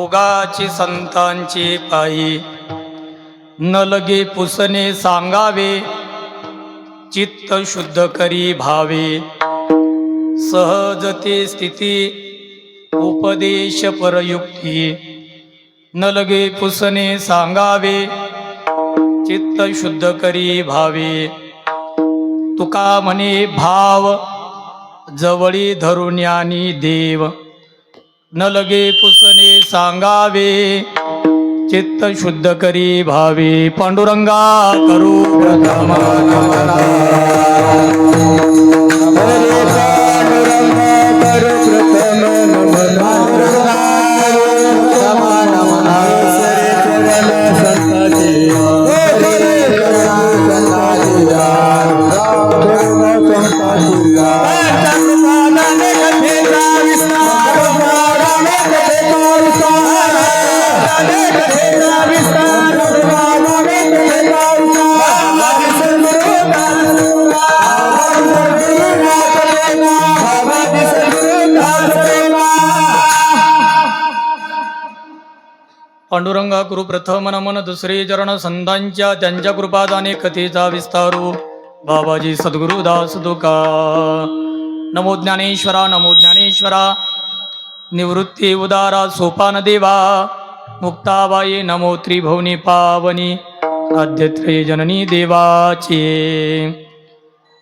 योगाची संतांची पायी न लगे पुसणे सांगावे, चित्त शुद्ध करी भावे, सहजते स्थिती उपदेश परयुक्ती न लगे पुसणे सांगावे, चित्त शुद्ध करी भावे, तुका म्हणे भाव जवळी धरुण्यानी देव न लगे पुसणे सांगावे, चित्त शुद्ध करी भावे, पांडुरंगा करू प्रथम पांडुरंगा गुरु प्रथम नमन दुसरे चरण संतांच्या त्यांच्या कृपादाने कथेचा विस्तारू बाबाजी सद्गुरु दास तुका नमो ज्ञानेश्वरा नमो ज्ञानेश्वरा निवृत्ती उदारा सोपान देवा मुक्ताबाई नमो त्रिभुवनी पावनी आद्यत्रय जननी देवाची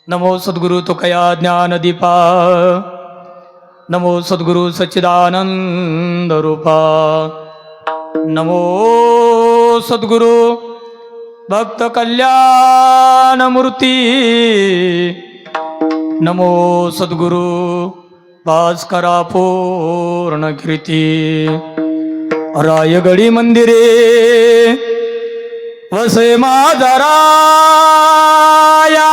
नमो सद्गुरु तुकया ज्ञानदीपा नमो सद्गुरु सच्चिदानंद रूपा नमो सद्गुरु भक्त कल्याण मूर्ती नमो सद्गुरु भास्करा पूर्ण कीर्ती रायगडी मंदिरे वसे माझा राया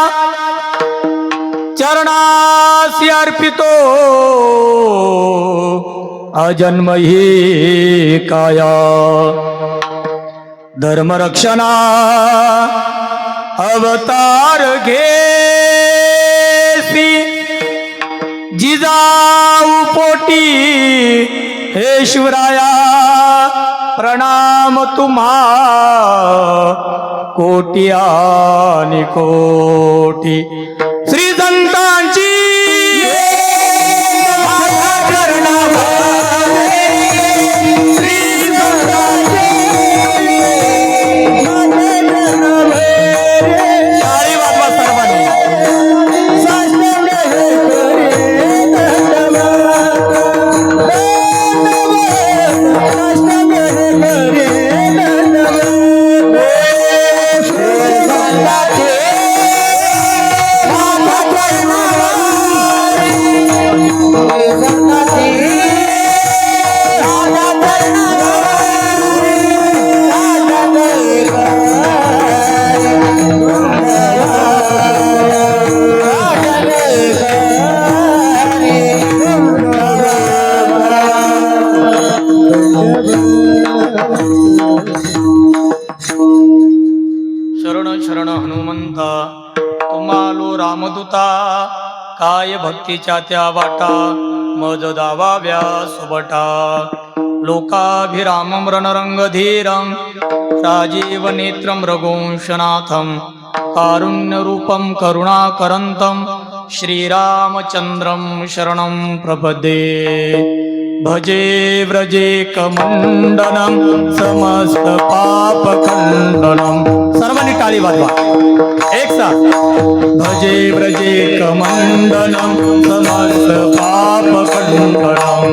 चरणासी अर्पितो अजन्म ही काया धर्मरक्षणा अवतार घेसी जिजाऊ पोटी हे शिवराया प्रणाम तुम्हा कोटी आणि कोटी श्री संतांची शरण हनुमंता तुम्हालो रामदूता काय भक्तीच्या त्या वाटा मज दावाव्या सुबटा लोकाभिरामं रणरंगधीरं राजीव नेत्रं रघुवंशनाथं कारुण्यरूपं करुणाकरन्तं श्रीरामचन्द्रं शरणं प्रपद्ये भजे व्रजे कमंडनं समस्त पाप खंडनं सर्वांनी टाळी वाजवा एक साथ भजे व्रजे कमंडनं समस्त पाप खंडनं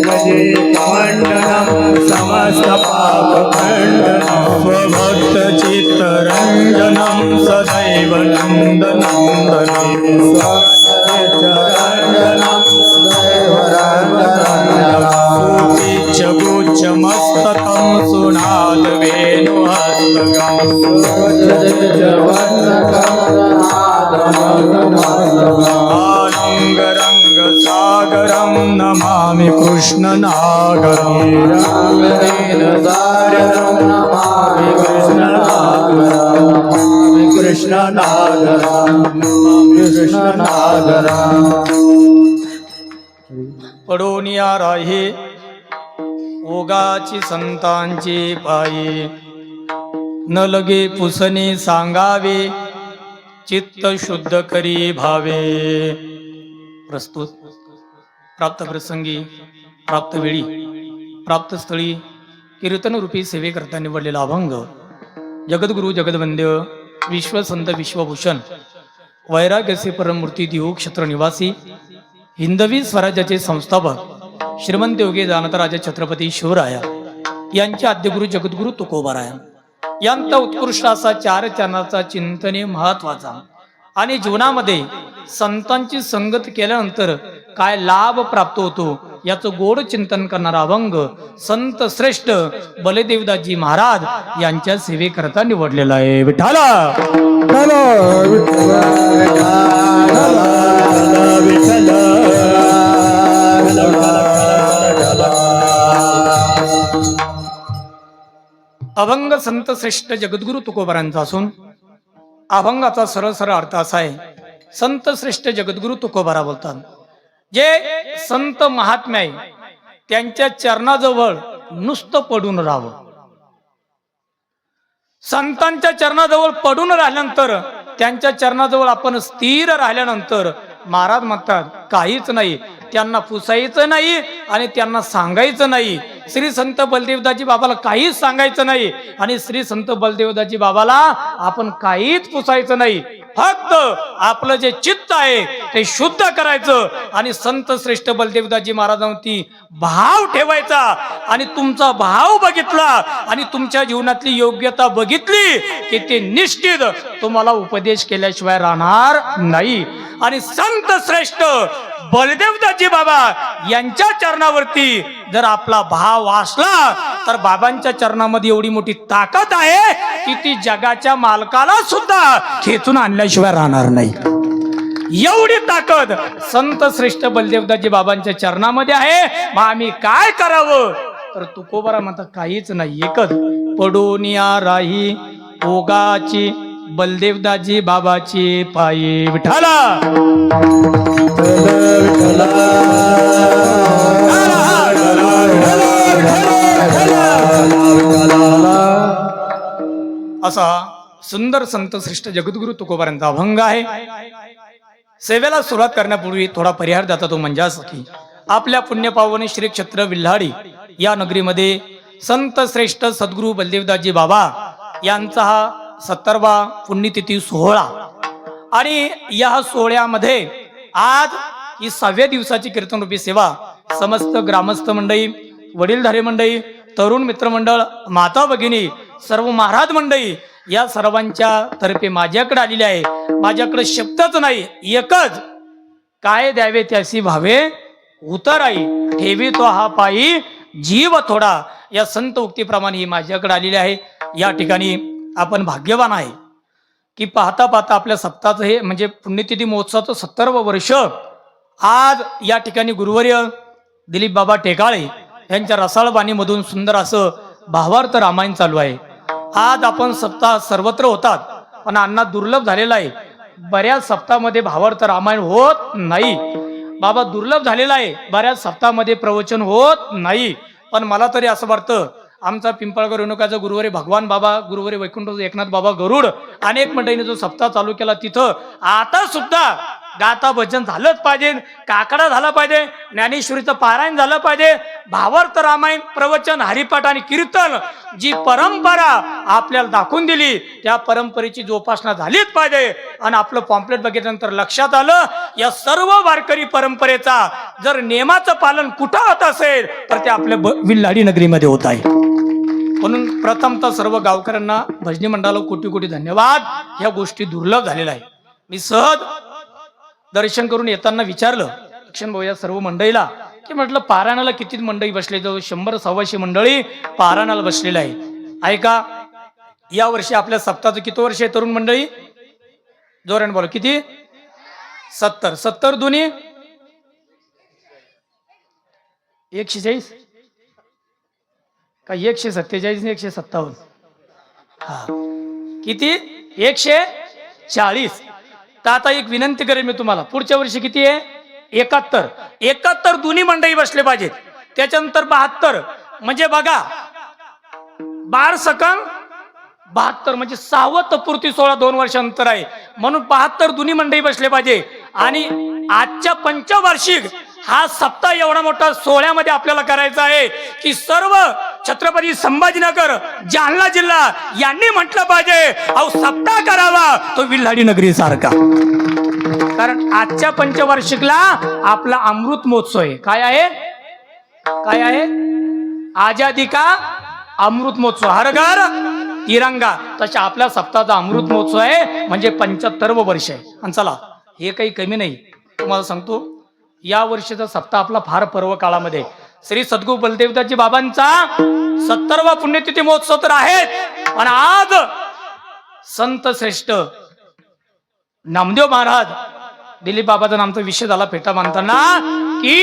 भजे कमंडनं समस्त पाप खंडनं स्वभक्त चित्तरंजनं सदैव नंदनंदनं गुच्छ मस्तकं सुनाद वेणुहस्तकं आनंग रंग सागरं नमामि कृष्णनागरं नमामि कृष्णनागरं पडोनिया राहे ओगाची संतांची पायी न लगे पुसणे सांगावे चित्त शुद्ध करी भावे. प्रस्तुत प्राप्त प्रसंगी प्राप्त वेळी प्राप्त स्थळी कीर्तन रूपी सेवेकरता निवडलेला अभंग जगद्गुरु जगदवंद्य विश्वसंत विश्वभूषण वैराग्यचे परमूर्ती देऊ क्षेत्र निवासी हिंदवी स्वराज्याचे संस्थापक श्रीमंत योगी जानतराजे छत्रपती शिवराया यांचे आद्यगुरु जगद्गुरु तुकोबाराया यांचा उत्कृष्ट असा 4 चरणाचा चिंतने महत्वाचा आणि जीवनामध्ये संतांची संगत केल्यानंतर काय लाभ प्राप्त होतो याचं गोड चिंतन करणारा अभंग संत श्रेष्ठ बलदेवदासजी महाराज यांच्या सेवेकरता निवडलेला आहे. विठ्ठला अभंग संत श्रेष्ठ जगद्गुरु तुकोबारांचा असून अभंगाचा सरळ सरळ अर्थ असा आहे. संत श्रेष्ठ जगद्गुरु तुकोबारा बोलतात जे संत महात्मे आहे त्यांच्या चरणाजवळ नुसतं पडून राहावं. संतांच्या चरणाजवळ पडून राहिल्यानंतर त्यांच्या चरणाजवळ आपण स्थिर राहिल्यानंतर महाराज म्हणतात काहीच नाही, त्यांना पुसायचं नाही आणि त्यांना सांगायचं नाही. श्री संत बलदेवदासजी बाबाला काहीच सांगायचं नाही आणि श्री संत बलदेवदासजी बाबाला आपण काहीच पुसायचं नाही. फक्त आपलं जे चित्त आहे ते शुद्ध करायचं आणि संत श्रेष्ठ बलदेवदासजी महाराजांवरती भाव ठेवायचा आणि तुमचा भाव बघितला आणि तुमच्या जीवनातली योग्यता बघितली की ते निश्चित तुम्हाला उपदेश केल्याशिवाय राहणार नाही. आणि संत श्रेष्ठ बलदेवदासजी बाबा यांच्या चरणावरती जर आपला भाव असला तर बाबांच्या चरणामध्ये एवढी मोठी ताकद आहे की ती जगाच्या मालकाला सुद्धा खेचून आणल्याशिवाय राहणार नाही. एवढी ताकद संत श्रेष्ठ बलदेवदासजी बाबांच्या चरणामध्ये आहे. मग आम्ही काय करावं तर तुकोबारा म्हणतात काहीच नाही, एकच पडून राही ओगाची बलदेवदासजी बाबाची पायी. विठ्ठला असा सुंदर संत श्रेष्ठ जगद्गुरु तुकोबारांचा अभंग आहे. सेवेला सुरुवात करण्यापूर्वी थोडा परिहार जाता तो म्हणजे असं की आपल्या पुण्यपावनी श्री क्षेत्र विल्हाडी या नगरीमध्ये संत श्रेष्ठ सद्गुरु बलदेवदासजी बाबा यांचा हा 70वा पुण्यतिथी सोहळा आणि या सोहळ्यामध्ये आज ही 6व्या दिवसाची कीर्तनरूपी सेवा समस्त ग्रामस्थ मंडळी, वडीलधारी मंडळी, तरुण मित्रमंडळ, माता भगिनी, सर्व महाराज मंडळी या सर्वांच्या तर्फे माझ्याकडे आलेली आहे. माझ्याकडे शब्दच नाही, एकच काय द्यावे त्यासी भावे उतराई ठेवी तो हा पायी जीव थोडा या संत उक्तीप्रमाणे ही माझ्याकडे आलेली आहे. या ठिकाणी आपण भाग्यवान आहे की पाहता पाहता आपल्या सप्ताहाचं हे म्हणजे पुण्यतिथी महोत्सवाचं 70वं वर्ष आज या ठिकाणी गुरुवर्य दिलीप बाबा टेकाळे यांच्या रसाळबाणीमधून सुंदर असं भावार्थ रामायण चालू आहे. आज आपण सप्ताह सर्वत्र होतात पण अण्णा दुर्लभ झालेला आहे. बऱ्याच सप्ताहामध्ये भावार्थ रामायण होत नाही. बाबा दुर्लभ झालेला आहे, बऱ्याच सप्ताहामध्ये प्रवचन होत नाही. पण मला तरी असं वाटतं आमचा पिंपळगाव रेणुकाचा गुरुवारी भगवान बाबा, गुरुवारी वैकुंठ एकनाथ बाबा गरुड अनेक मंडळींनी जो सप्ताह चालू केला तिथं आता सुद्धा गाता भजन झालंच पाहिजे, काकडा झाला पाहिजे, ज्ञानेश्वरीचं पारायण झालं पाहिजे, भावार्थ रामायण प्रवचन हरिपाठ आणि कीर्तन जी परंपरा आपल्याला दाखवून दिली त्या परंपरेची जोपासना झालीच पाहिजे. आणि आपलं पॉम्पलेट बघितल्यानंतर लक्षात आलं या सर्व वारकरी परंपरेचा जर नियमाचं पालन कुठं होत असेल तर ते आपल्या विल्हाडी नगरीमध्ये होत आहे. म्हणून प्रथमतः सर्व गावकऱ्यांना भजनी मंडळाला कोटी कोटी धन्यवाद. ह्या गोष्टी दुर्लभ झालेल्या आहे. मी सहज दर्शन करून येताना विचारलं लक्षण भाऊ या सर्व मंडळीला की म्हटलं पारायणाला किती मंडळी बसले, जवळ 100-125 मंडळी पारायणाला बसलेलं आहे. ऐका या वर्षी आपल्या सप्ताहाचं किती वर्ष आहे तरुण मंडळी? जोराने बोला किती? 70. 70 दोन्ही 140 का 147 157? हा किती? 140. तर आता एक विनंती करेन मी तुम्हाला, पुढच्या वर्षी किती आहे? 71 दोन्ही मंडळी बसले पाहिजेत. त्याच्यानंतर 72 म्हणजे बघा 12 सकंग 72 म्हणजे 6वं तत्पुरुषी सोहळा 2 वर्षानंतर आहे, म्हणून 72 दोन्ही मंडळी बसले पाहिजे. आणि आजच्या पंचवार्षिक हा सप्ताह एवढा मोठा सोहळ्यामध्ये आपल्याला करायचा आहे की सर्व छत्रपती संभाजीनगर जालना जिल्हा यांनी म्हटलं पाहिजे अहो सप्ताह करावा तो विल्हाडी नगरी सारखा. कारण आजच्या पंचवार्षिकला आपला अमृत महोत्सव आहे. काय आहे? काय आहे? आजादी का अमृत महोत्सव, हर घर तिरंगा. तशा आपल्या सप्ताहाचा अमृत महोत्सव आहे, म्हणजे 75 वर्ष आहे. आणि चला हे काही कमी नाही, तुम्हाला सांगतो या वर्षीचा सप्ताह आपला फार पर्व काळामध्ये श्री सद्गुरू बलदेवदासजी बाबांचा 70वा पुण्यतिथी महोत्सव तर आहेत. पण आज संत श्रेष्ठ नामदेव महाराज दिलीप बाबाचा नामचा विषय झाला फेटा बांधताना की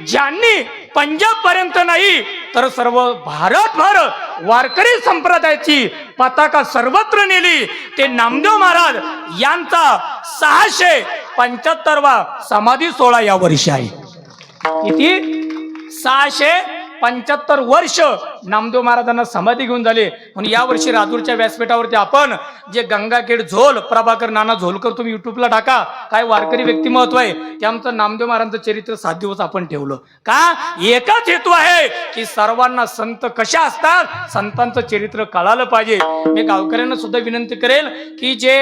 ज्यांनी पंजाब पर्यंत नाही तर सर्व भारतभर वारकरी संप्रदायाची पताका सर्वत्र नेली, ते नामदेव महाराज यांचा 675वा समाधी सोहळा या वर्षी आहे. किती? 675 वर्ष नामदेव महाराजांना समाधी घेऊन झाले. म्हणून या वर्षी राजूरच्या व्यासपीठावरती आपण जे गंगाखेड झोल प्रभाकर नाना झोलकर तुम्ही युट्यूबला टाका, काय वारकरी व्यक्तिमत्व आहे ते आमचं नामदेव महाराजांचं चरित्र 7 दिवस आपण ठेवलं. का? एकच हेतू आहे की सर्वांना संत कशा असतात संतांचं चरित्र कळालं पाहिजे. मी गावकऱ्यांना सुद्धा विनंती करेल की जे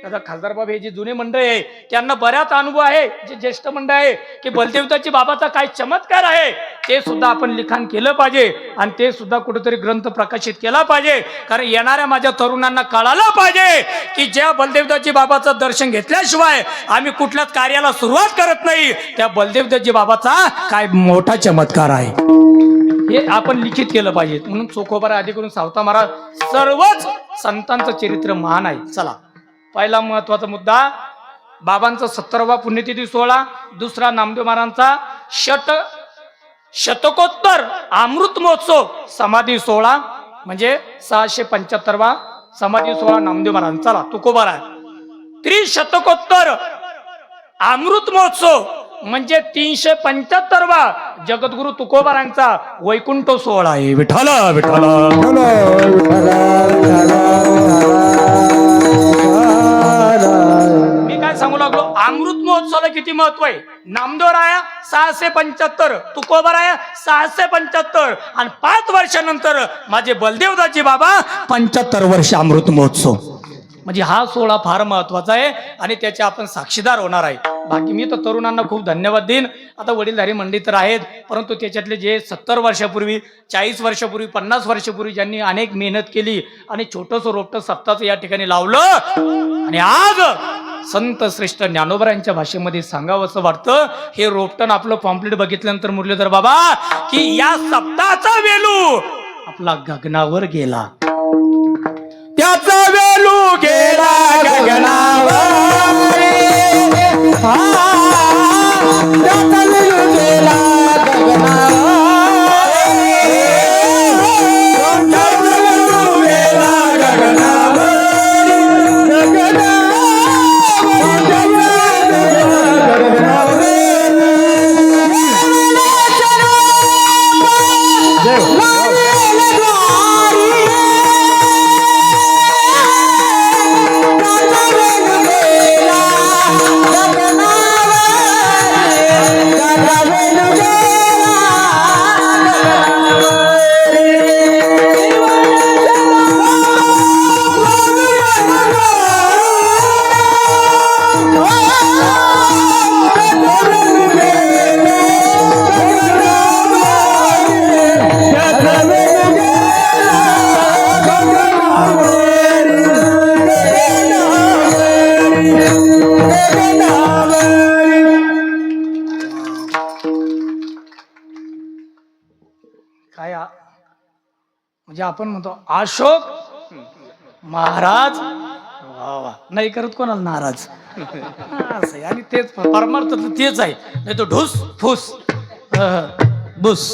आता खासदार बाबा हे जे जुने मंडळ आहे त्यांना बऱ्याच अनुभव आहे, जे ज्येष्ठ मंडळ आहे की बलदेवदासजी बाबाचा काय चमत्कार आहे ते सुद्धा आपण लिखाण केलं पाहिजे आणि ते सुद्धा कुठेतरी ग्रंथ प्रकाशित केला पाहिजे. कारण येणाऱ्या माझ्या तरुणांना कळालं पाहिजे की ज्या बलदेवदासजी बाबाचं दर्शन घेतल्याशिवाय आम्ही कुठल्याच कार्याला सुरुवात करत नाही, त्या बलदेवदासजी बाबाचा काय मोठा चमत्कार आहे हे आपण लिखित केलं पाहिजे. म्हणून चोखोबारा आधी करून सावता महाराज सर्वच संतांचं चरित्र महान आहे. चला पहिला महत्वाचा मुद्दा बाबांचा 70वा पुण्यतिथी सोहळा, दुसरा नामदेव महाराजांचा शतकोत्तर अमृत महोत्सव समाधी सोहळा म्हणजे 675वा समाधी सोहळा नामदेव महाराज. चला तुकोबारा त्रिशतकोत्तर अमृत महोत्सव म्हणजे 375वा जगद्गुरु तुकोबारांचा वैकुंठ सोहळा आहे. विठ्ठल विठ्ठल मी काय सांगू लागलो, अमृत महोत्सवाला किती महत्व आहे. नामदेवराया 675, तुकोबाराया 675 आणि 5 वर्षानंतर माझे बलदेवदासजी बाबा 75 वर्ष अमृत महोत्सव. म्हणजे हा सोहळा फार महत्वाचा आहे आणि त्याचे आपण साक्षीदार होणार आहे. बाकी मी तर तरुणांना खूप धन्यवाद देईन. आता वडीलधारी मंडळी तर आहेत, परंतु त्याच्यातले जे 70 वर्षापूर्वी 40 वर्षापूर्वी 50 वर्षापूर्वी ज्यांनी अनेक मेहनत केली आणि छोटंसं रोपटं सप्ताहाचं या ठिकाणी लावलं आणि आज संत श्रेष्ठ ज्ञानोबरांच्या भाषेमध्ये सांगावं असं वाटतं, हे रोपटन आपलं पॉम्पलेट बघितल्यानंतर मुरलीधर बाबा की या सप्ताहाचा वेलू आपला गगनावर गेला, त्याचा वेलू गेला गगनावर, त्याचा वेलू गेला गगनावर, काय म्हणजे आपण म्हणतो अशोक महाराज वा वा नाही करत कोणाला नाराज आणि तेच परमार्थ तेच आहे, नाही तो ढुस फुस बुस.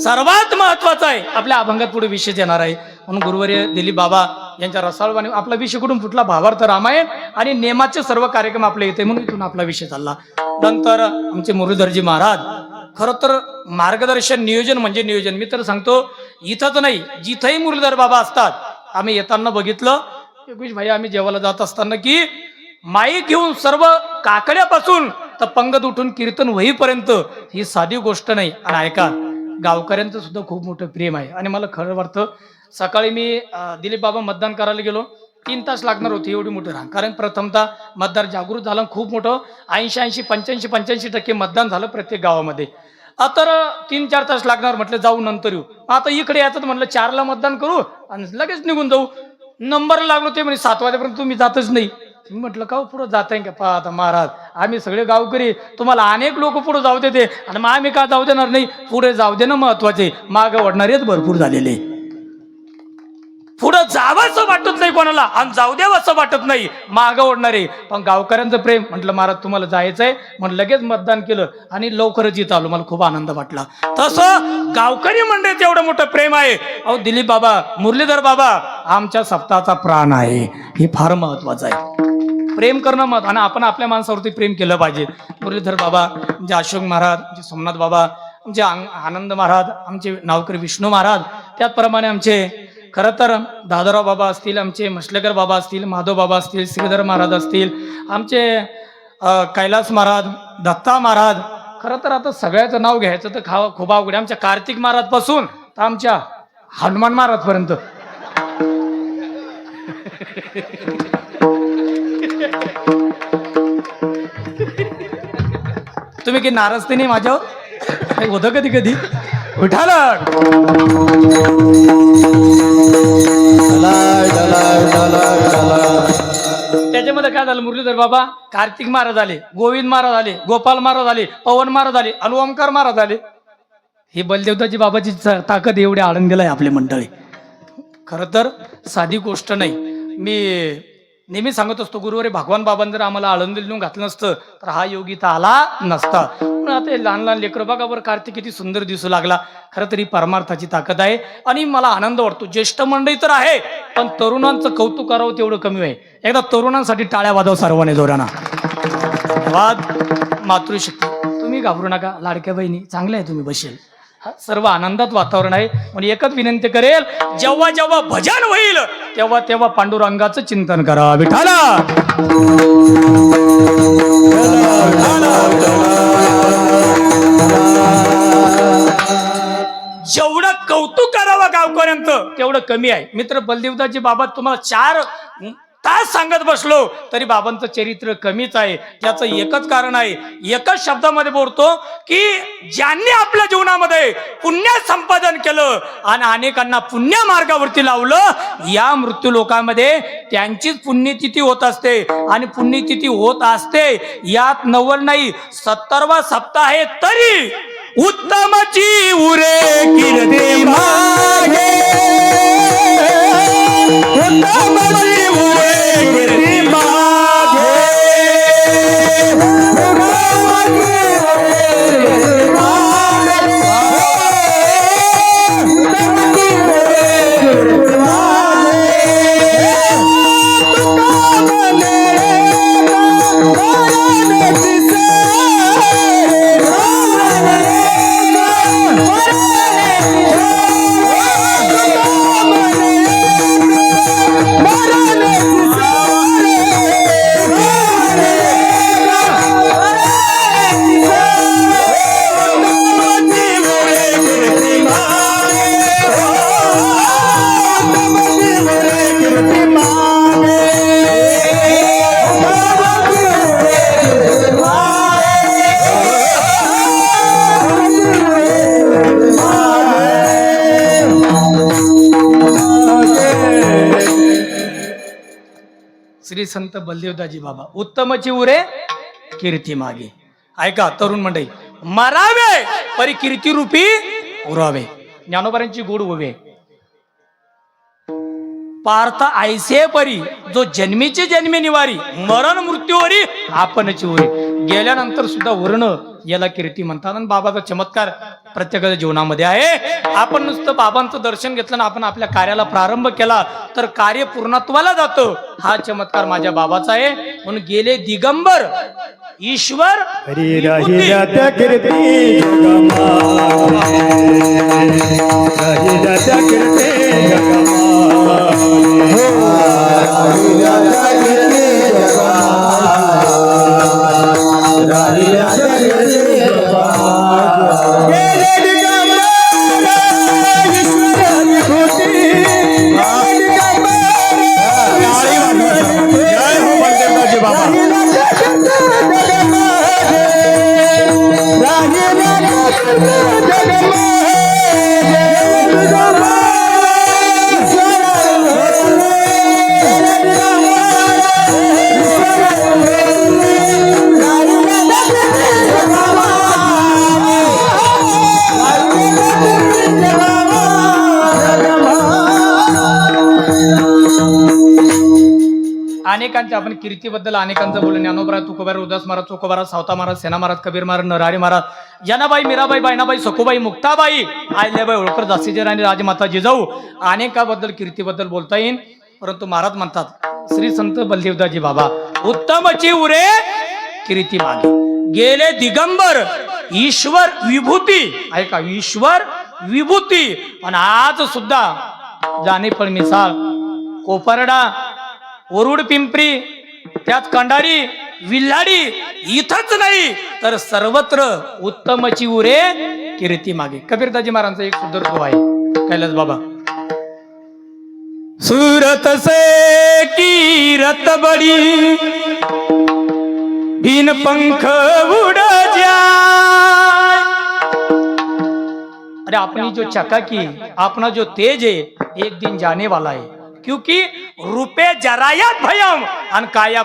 सर्वात महत्वाचं आहे आपल्या अभंगात पुढे विषय येणार आहे. म्हणून गुरुवर्य दिलीप बाबा यांच्या रसाळवाणी आपला विषय कुठून फुटला, भावार्थ रामायण आणि नेमाचे सर्व कार्यक्रम आपले येते म्हणून इथून आपला विषय चालला. नंतर आमचे मुरलीधरजी महाराज खरं तर मार्गदर्शन नियोजन म्हणजे नियोजन. मी तर सांगतो इथंच नाही जिथंही मुरलीधर बाबा असतात आम्ही येताना बघितलं योगेश भाई आम्ही जेवायला जात असताना की माईक घेऊन सर्व काकड्यापासून तर पंगत उठून कीर्तन होईपर्यंत ही साधी गोष्ट नाही. आणि ऐका गावकऱ्यांचं सुद्धा खूप मोठं प्रेम आहे. आणि मला खरं वाटतं सकाळी मी दिलीप बाबा मतदान करायला गेलो 3 तास लागणार होते एवढी मोठी रांग. कारण प्रथमतः मतदार जागृत झालं खूप मोठं 80 85 मतदान झालं प्रत्येक गावामध्ये. तर 3-4 तास लागणार म्हटलं जाऊ नंतर येऊ. आता इकडे यायचं म्हटलं 4ला मतदान करू आणि लगेच निघून जाऊ. नंबरला लागलो ते म्हणजे 7 वाजेपर्यंत तुम्ही जातच नाही. मी म्हटलं का पुढं जात आहे का पहा आता महाराज आम्ही सगळे गावकरी तुम्हाला अनेक लोक पुढे जाऊ देते आणि मग आम्ही का जाऊ देणार नाही. पुढे जाऊ देणं महत्वाचे. मागं ओढणारेच भरपूर झालेले. पुढं जावंसं वाटत नाही कोणाला आणि जाऊ द्यावं असं वाटत नाही मागं ओढणारे. पण गावकऱ्यांचं प्रेम म्हटलं महाराज तुम्हाला जायचंय म्हणून लगेच मतदान केलं आणि लवकरच इथं आलो. मला खूप आनंद वाटला. तसं गावकरी मंडळीत एवढं मोठं प्रेम आहे. अहो दिलीप बाबा मुरलीधर बाबा आमच्या सप्ताहाचा प्राण आहे. हे फार महत्वाचं आहे. प्रेम करणं मत आणि आपण आपल्या माणसावरती प्रेम केलं पाहिजे. मुरलीधर बाबा आमचे अशोक महाराज आमचे सोमनाथ बाबा आमचे आनंद महाराज आमचे नावकरी विष्णू महाराज त्याचप्रमाणे आमचे खरं तर दादाराव बाबा असतील आमचे मसलेकर बाबा असतील माधव बाबा असतील श्रीधर महाराज असतील आमचे कैलास महाराज दत्ता महाराज. खरं तर आता सगळ्याचं नाव घ्यायचं तर खूप अवघड. आमच्या कार्तिक महाराज पासून तर आमच्या हनुमान महाराज पर्यंत. तुम्ही की नाराज ते नाही माझ्यावर होतं कधी कधी उठाला. त्याच्यामध्ये काय झालं मुरलीधर बाबा कार्तिक महाराज आले गोविंद महाराज आले गोपाल महाराज आले पवन महाराज आले आणि ओमकार महाराज आले. ही बलदेवताची बाबाची ताकद एवढी आळंदीला आहे आपली मंडळी. खरं तर साधी गोष्ट नाही. मी नेहमी सांगत असतो गुरुवारी भगवान बाबांनी जर आम्हाला आळंदीला नेऊन घातलं नसतं तर हा योग इथं आला नसता. आता लहान लहान लेकरं बघा बरं कार्तिक किती सुंदर दिसू लागला. खरं तरी परमार्थाची ताकद आहे आणि मला आनंद वाटतो. ज्येष्ठ मंडळी तर आहे पण तरुणांचं कौतुक करावं तेवढं कमी आहे. एकदा तरुणांसाठी टाळ्या वाजव सर्वांनी जोराना. वाद मातृशक्ती तुम्ही घाबरू नका. लाडक्या बहिणी चांगल्या आहे तुम्ही बसेल सर्व आनंदात वातावरण आहे. म्हणून एकच विनंती करेल जेव्हा जेव्हा भजन होईल तेव्हा तेव्हा पांडुरंगाचं चिंतन करा. विठाला जेवढं कौतुक करावं गावकऱ्यांचं तेवढं कमी आहे. मित्र बलदेवदाजी बाबा तुम्हाला 4 तास सांगत बसलो तरी बाबांचं चरित्र कमीच आहे. त्याचं एकच कारण आहे. एकच शब्दामध्ये बोलतो की ज्यांनी आपल्या जीवनामध्ये पुण्य संपादन केलं आणि अनेकांना पुण्य मार्गावरती लावलं या मृत्यू लोकांमध्ये त्यांचीच पुण्यतिथी होत असते. आणि पुण्यतिथी होत असते यात 90 नाही 70वा सप्ताह आहे तरी उत्तमची उरे कीर्ती मागे उत्तमची उरे कीर्ती मागे श्री संत बलदेवदाजी बाबा उत्तमची उरे कीर्ती मागे. ऐका तरुण मंडळी मरावे परी कीर्ती रूपी उरावे. ज्ञानोबारांची गोड उभे पार्थ ऐसे परी जो जन्मीची जन्मी निवारी मरण मृत्यूवरी आपणची उरी. गेल्यानंतर सुद्धा उरण याला कीर्ती म्हणतात. आणि बाबाचा चमत्कार प्रत्येकाच्या जीवनामध्ये आहे. आपण नुसतं बाबांचं दर्शन घेतलं ना आपण आपल्या कार्याला प्रारंभ केला तर कार्य पूर्णत्वाला जातं. हा चमत्कार माझ्या बाबाचा आहे. म्हणून गेले दिगंबर ईश्वर हरी विभूती. राहिल्या त्या कीर्ती जगमाते, राहिल्या त्या कीर्ती जगमाते, राहिल्या त्या कीर्ती जगमाते, राहिल्या त्या कीर्ती जगमाते. गेले दिगंबर ईश्वर विभूती, गेले दिगंबर जय हो बलदेवदासजी बाबा. अनेकांच्या आपण कीर्तीबद्दल अनेकांचं बोलून ज्ञानोबा तुकोबार उदास महाराज चोकोबारा सावता महाराज सेना महाराज कबीर महाराज नरहरी महाराज जनाबाई मीराबाई बायनाबाई सखुबाई मुक्ताबाई आयल्याबाई होळकर झाशीची राणी राजमाता जिजाऊ अनेकाबद्दल कीर्तीबद्दल बोलता येईल. परंतु महाराज म्हणतात श्री संत बलदेवदासजी बाबा उत्तमची उरे कीर्ती मागे गेले दिगंबर ईश्वर विभूती. ऐका ईश्वर विभूती. पण आज सुद्धा जाणे पण मिसाळ कोपरडा वरुड पिंपरी त्यात कंडारी विल्हाडी इथंच नाही तर सर्वत्र उत्तमची उरे कीर्ती मागे. कबीरदासजी महाराजांचा एक सुंदर तो आहे कैलास बाबा. सूरत से कीरत बड़ी बिन पंख उड़ जाए. अरे अपनी जो चकाकी अपना जो तेज है एक दिन जाने वाला है. क्योंकि रूपे जरायात भयम आणि काया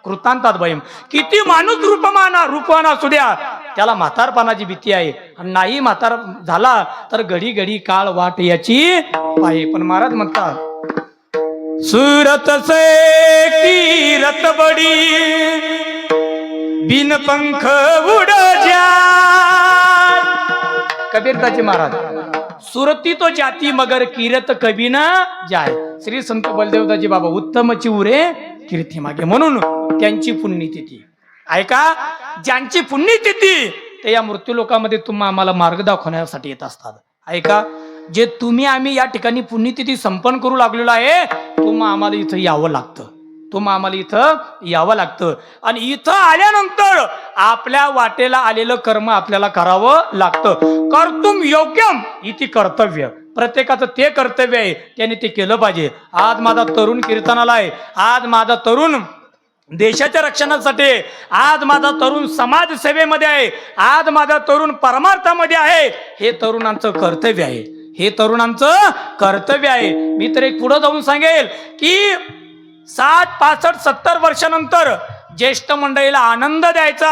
कृतांतात भयम. किती माणूस रूपवान असू द्या त्याला म्हातारपणाची भीती आहे आणि नाही म्हातार झाला तर घडी घडी काळ वाट याची आहे. पण महाराज म्हणतात सूरत से कीरत बडी बिन पंख उड़ जाए. कबीरदासजी महाराज सुरती तो जाती मगर कीरत कभी ना जाय. श्री संत बलदेवदासजी बाबा उत्तमची उरे कीर्ती मागे. म्हणून त्यांची पुण्यतिथी ऐका. ज्यांची पुण्यतिथी ते या मृत्यू लोकांमध्ये तुम्हा आम्हाला मार्ग दाखवण्यासाठी येत असतात. ऐका जे तुम्ही आम्ही या ठिकाणी पुण्यतिथी संपन्न करू लागलेलो आहे तुम्हा आम्हाला इथं यावं लागतं. आम्हाला इथं यावं लागतं आणि इथं आल्यानंतर आपल्या वाटेला आलेलं कर्म आपल्याला करावं लागतं. कर्तुम योग्यम इति कर्तव्य. प्रत्येकाचं ते कर्तव्य आहे त्याने ते केलं पाहिजे. आज माझा तरुण कीर्तनाला आहे. आज माझा तरुण देशाच्या रक्षणासाठी. आज माझा तरुण समाजसेवेमध्ये आहे. आज माझा तरुण परमार्थामध्ये आहे. हे तरुणांचं कर्तव्य आहे. हे तरुणांचं कर्तव्य आहे. मी तर एक पुढे जाऊन सांगेल की 60, 65, 70 वर्षानंतर ज्येष्ठ मंडळीला आनंद द्यायचा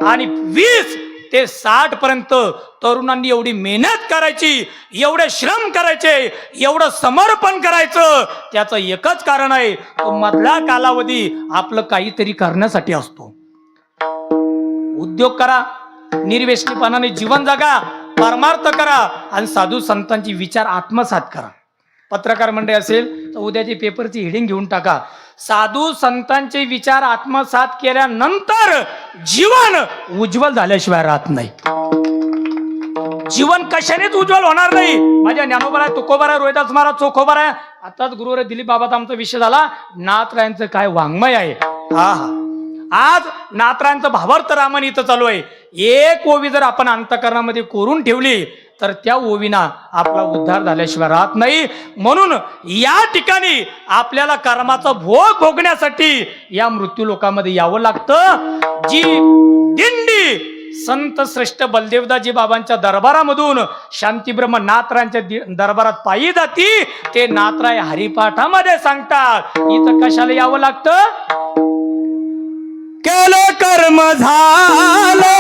आणि 20 ते 60 पर्यंत तरुणांनी एवढी मेहनत करायची, एवढे श्रम करायचे, एवढं समर्पण करायचं. त्याचं एकच कारण आहे तो मधला कालावधी आपलं काहीतरी करण्यासाठी असतो. उद्योग करा, निर्व्यसनीपणाने जीवन जगा, परमार्थ करा आणि साधू संतांची विचार आत्मसात करा. पत्रकार मंडळी असेल तर उद्याची पेपरची हेडिंग घेऊन टाका साधू संतांचे विचार आत्मसात केल्यानंतर जीवन उज्ज्वल झाल्याशिवाय राहत नाही. जीवन कशानेच उज्ज्वल होणार नाही. माझ्या ज्ञानोबा तुकोबारा रोहिदास महाराज चोखोबारा आताच गुरुवर दिलीप बाबाचा आमचा विषय झाला. नाथरायांचं काय वाङ्मय आहे. हा आज नाथरायांचं भावार्थ रामन इथं चालू आहे. एक ओवी जर आपण अंतःकरणामध्ये कोरून ठेवली तर त्या ओवीना आपला उद्धार झाल्याशिवाय राहत नाही. म्हणून या ठिकाणी आपल्याला कर्माचा भोग भोगण्यासाठी या मृत्यू लोकांमध्ये यावं लागतं. जी दिंडी संत श्रेष्ठ बलदेवदासजी बाबांच्या दरबारामधून शांतीब्रह्म नाथरायांच्या दरबारात पायी जाती ते नाथराय हरिपाठामध्ये सांगतात. इथं कशाला यावं लागतं. केलं कर्म झाले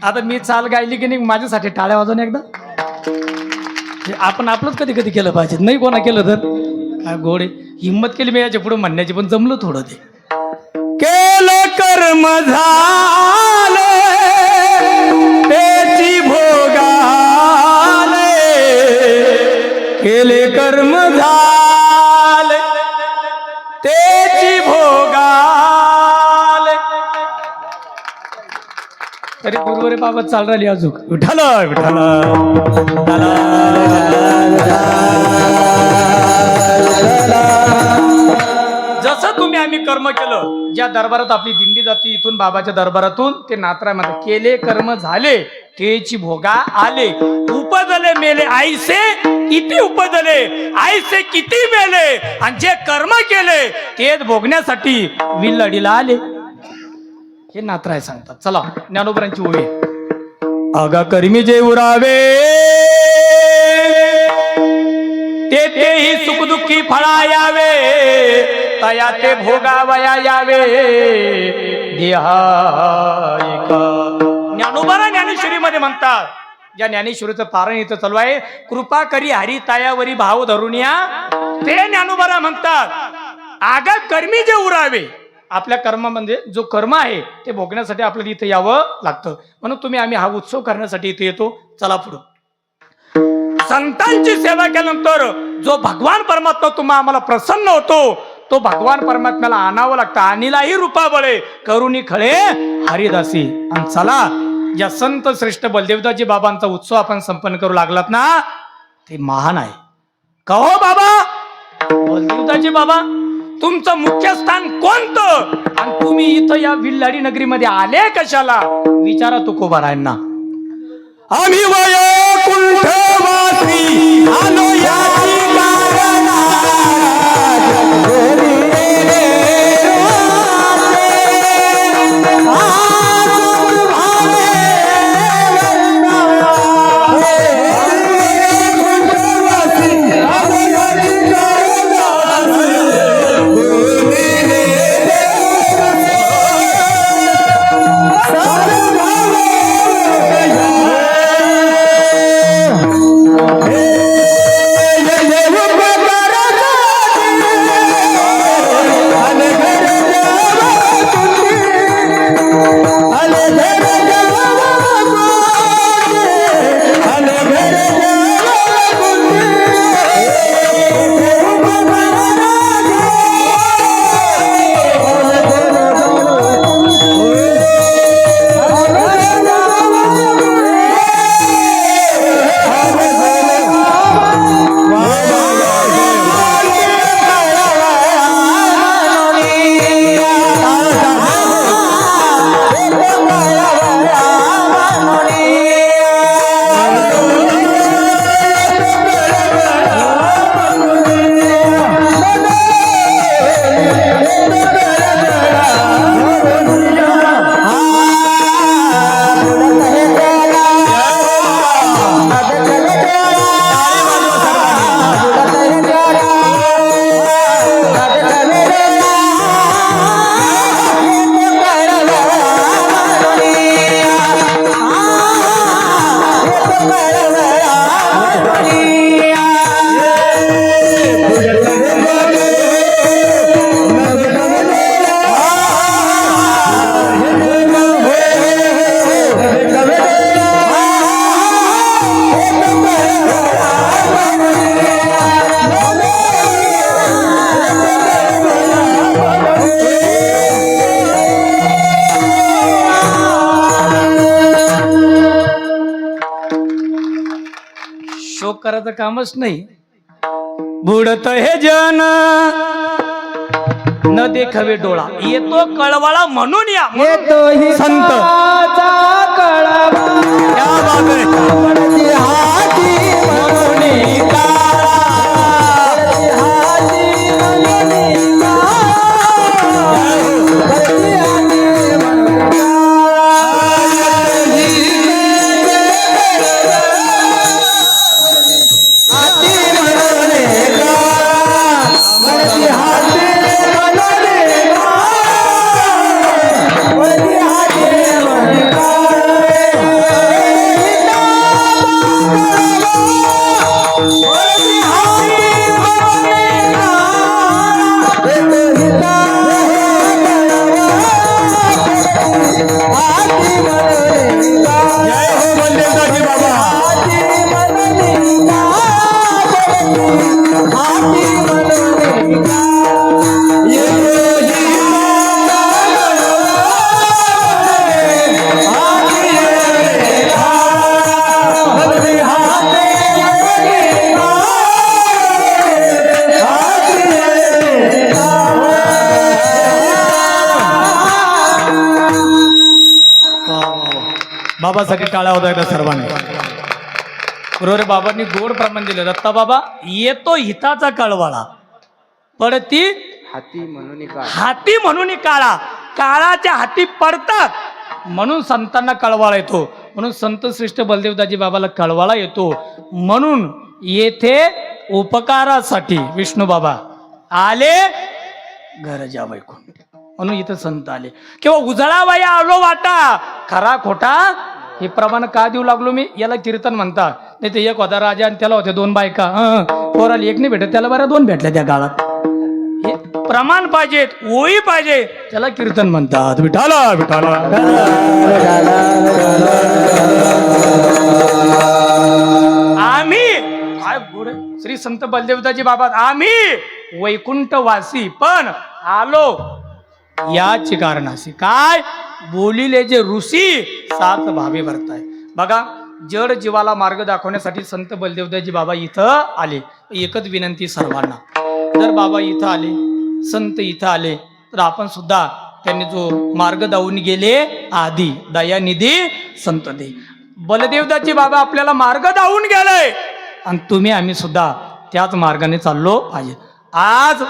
आता मी चाल गायली की नाही माझ्यासाठी टाळ्या वाजवून एकदा हे आपण आपलंच कधी कधी केलं पाहिजे नाही कोणा केलं तर काय गोडे हिंमत केली मी याच्या पुढे म्हणण्याची पण जमलं थोडं ते केलं कर्म झाले त्याची भोगाले केले कर्म झाले त्याची भोगाले तरी गुरुवारी बाबत चाल राहिली अजून विठाल विठाल जसं तुम्ही आम्ही कर्म केलं ज्या दरबारात आपली दिंडी जाते इथून बाबाच्या दरबारातून ते नात्रामध्ये केले कर्म झाले तेची भोगा आले उपजले मेले आईसे किती उपजले आईसे किती मेले आणि जे कर्म केले तेच भोगण्यासाठी विल्लाडीला आले हे नात्राय सांगतात. चला ज्ञानोबरांची ओवी आगा कर्मी जे उरावे तेही सुखदुःखी फळा यावे तया ते भोगावया यावे देहायका. ज्ञानोबा ज्ञानेश्वरी मध्ये म्हणतात ज्या ज्ञानेश्वरीचं पारण इथं चालू आहे कृपा करी हरी तायावरी भाव धरून या ते ज्ञानोबा म्हणतात आगा कर्मी जे उरावे आपल्या कर्मामध्ये जो कर्म आहे ते भोगण्यासाठी आपल्याला इथं यावं लागतं म्हणून तुम्ही आम्ही हा उत्सव करण्यासाठी इथे येतो. चला पुढं संतांची सेवा केल्यानंतर जो भगवान परमात्मा तुम्हा आम्हाला प्रसन्न होतो तो भगवान परमात्म्याला आणावं लागतं. आणीलाही रूपाबळे करुणी खळे हरिदासी. आणि चला या संत श्रेष्ठ बलदेवदासजी बाबांचा उत्सव आपण संपन्न करू लागलात ना ते महान आहे. कहो बाबा बलदेवदासजी बाबा तुमचं मुख्य स्थान कोणतं आणि तुम्ही इथं या विल्लाडी नगरीमध्ये आले कशाला विचारा तुकोबारायांना. आम्ही वैकुंठवासी आलो याची शोक करायचं कामच नाही. बुडत हे जन न देखावे डोळा येतो कळवाळा म्हणून या येतो ही संत कळवा क्या बात आहे. हाती म्हणून काळा हाती म्हणून बाबासाठी टाळ्या होता एकदा सर्वांनी. बरोबर बाबांनी गोड प्रमाण दिलं. दत्ता बाबा येतो हिताचा कळवाळा पडती हाती म्हणून हाती म्हणून काळा, काळाच्या हाती पडतात म्हणून संतांना कळवाळा येतो. म्हणून संत श्रेष्ठ बलदेवदाजी बाबाला कळवाळा येतो. म्हणून येथे उपकारासाठी विष्णू बाबा आले गरजा वैकुंठ, म्हणून इथं संत आले. किंवा उजळाबाई आलो वाटा, खरा खोटा हे प्रमाण का देऊ लागलो मी, याला कीर्तन म्हणतात. नाही ते एक होता राजा आणि त्याला होत्या 2 बायका, पोराला एक नाही भेटत, त्याला बऱ्या 2 भेटल्या त्या काळात. हे प्रमाण पाहिजेत, ओळी पाहिजे, त्याला कीर्तन म्हणतात. विठाला विठाला आम्ही काय गोड श्री संत बलदेवदाजी बाबा, आम्ही वैकुंठवासी पण आलो याची कारणाशी. काय बोलिले जे ऋषी 7 भावे भरताय. बघा जड जीवाला मार्ग दाखवण्यासाठी संत बलदेवदाजी बाबा इथं आले. एकच विनंती सर्वांना, जर बाबा इथं आले, संत इथं आले, तर आपण सुद्धा त्यांनी जो मार्ग दावून गेले आधी दयानिधी संत दे. बलदेवदाजी बाबा आपल्याला मार्ग दावून गेले आणि तुम्ही आम्ही सुद्धा त्याच मार्गाने चाललो पाहिजे. आज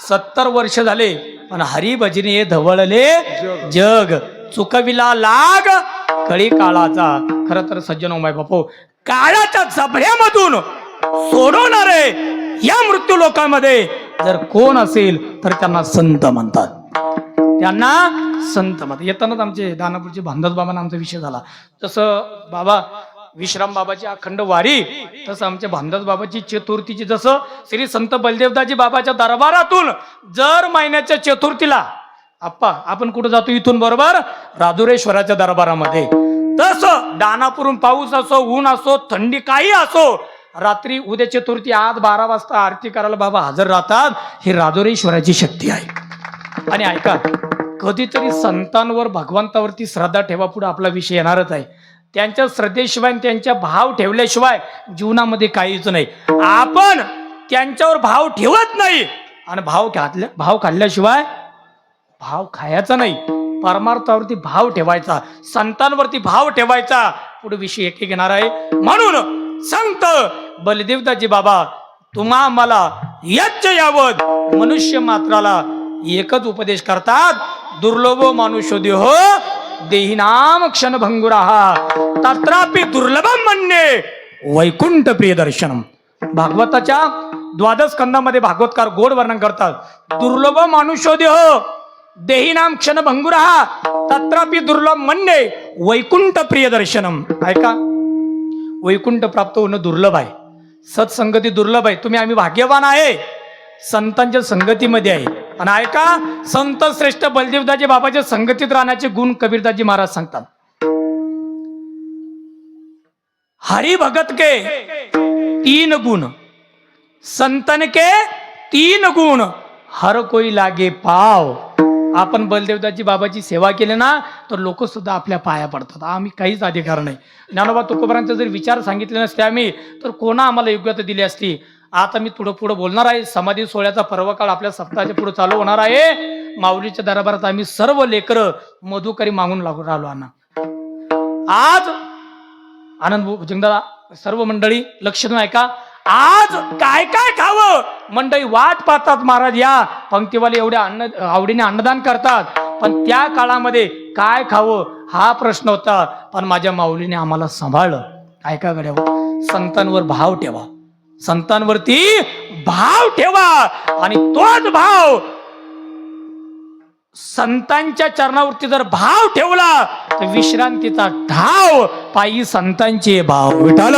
70 वर्ष झाले पण हरिभजनी धवळले जग, चुकविला लाग कळी काळाचा. खर तर सज्जन माय बापू, काळाच्या जबड्यामधून सोडवणारे या मृत्यू लोकांमध्ये जर कोण असेल तर त्यांना संत म्हणतात. त्यांना संत म्हणतात. येतानाच आमचे दानापूरचे भांडत बाबांना आमचा विषय झाला. तसं बाबा विश्राम बाबाची अखंड वारी, तसं आमच्या भांडत बाबाची चतुर्थीची, जसं श्री संत बलदेवदाजी बाबाच्या दरबारातून जर महिन्याच्या चतुर्थीला आप्पा आपण कुठं जातो इथून बरोबर राजुरेश्वराच्या दरबारामध्ये, तसं दानापूरून पाऊस असो, ऊन असो, थंडी काही असो, रात्री उद्या चतुर्थी आज 12 वाजता आरती करायला बाबा हजर राहतात. ही राजुरेश्वराची शक्ती आहे. आणि ऐका, कधीतरी संतांवर भगवंतावरती श्रद्धा ठेवा, पुढे आपला विषय येणारच आहे. त्यांच्या श्रद्धेशिवाय त्यांच्या भाव ठेवल्याशिवाय जीवनामध्ये काहीच नाही. आपण त्यांच्यावर भाव ठेवत नाही आणि भाव खाल्ल्याशिवाय भाव खायचा नाही. परमार्थावरती भाव ठेवायचा, संतांवरती भाव ठेवायचा. पुढे विषय एक घेणार आहे. म्हणून संत बलदेवदाजी बाबा तुम्हा मला यज्ञ यावत मनुष्य मात्राला एकच उपदेश करतात. दुर्लभो मानुष्यो देहो देही नाम क्षण भंगुराहा तत्रापि दुर्लभम म्हणणे वैकुंठ प्रिय दर्शनम. भागवताच्या 12 स्कंदामध्ये भागवतकार गोड वर्णन करतात. दुर्लभ मानुष्यो देहो देही नाम क्षण भंगुराहा तत्रापि दुर्लभ म्हणणे वैकुंठ प्रिय दर्शनम. ऐका, वैकुंठ प्राप्त होणं दुर्लभ आहे, सत्संगती दुर्लभ आहे. तुम्ही आम्ही भाग्यवान आहे, संतांच्या संगतीमध्ये आहे. आणि ऐका, संत श्रेष्ठ बलदेवदाजी बाबाच्या संगतीत राहण्याचे गुण कबीरदाजी महाराज सांगतात. हरि भगत के 3 गुण, संतन के 3 गुण, हर कोई लागे पाव. आपण बलदेवदाजी बाबाची सेवा केली ना तर लोक सुद्धा आपल्या पाया पडतात. आम्ही काहीच अधिकार नाही. ज्ञानोबा तुकोबारांचे जर विचार सांगितले नसते आम्ही तर कोणा आम्हाला योग्यता दिली असती. आता मी पुढे बोलणार आहे. समाधी सोहळ्याचा पर्व काळ आपल्या सप्ताहाच्या पुढे चालू होणार आहे. माऊलीच्या दरबारात आम्ही सर्व लेकरं मधुकरी मागून राहिलो. आज आनंद भुजंगदा सर्व मंडळी लक्ष देऊन ऐका. आज काय काय खावं मंडळी वाट पाहतात. महाराज या पंक्तीवाले एवढ्या आवडीने अन्नदान करतात, पण त्या काळामध्ये काय खावं हा प्रश्न होता. पण माझ्या माऊलीने आम्हाला सांभाळलं. ऐका गड्यावर, संतांवर भाव ठेवा, संतांवरती भाव ठेवा आणि तोच भाव संतांच्या चरणावरती जर भाव ठेवला तर विश्रांतीचा ठाव पायी संतांचे भाव. विठाल